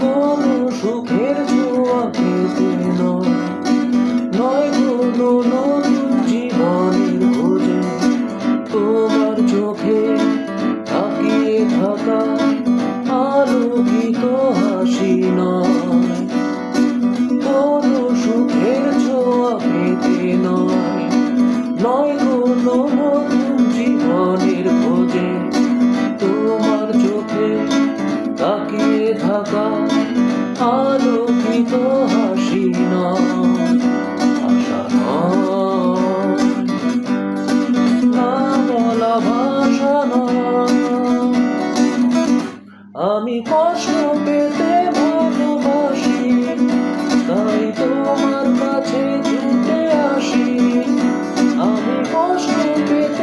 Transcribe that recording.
কোনো সুখের ছোঁয়া পেতে নয়, নয় কোনো নতুন জীবনের খোঁজে। তোমার চোখে তাকিয়ে থাকা আলোকিত হাসি নয়, কোনো সুখের ছোঁয়া পেতে নয়, নয় কোনো নতুন জীবনের খোঁজে। তোমার চোখে তাকিয়ে থাকা আলোকিত হাসি নয়, আশা নয়, না বলা ভাষা নয়। আমি কষ্ট পেতে ভালোবাসি, তাই তোমার কাছে ছুটে আসি। আমি কষ্ট পেতে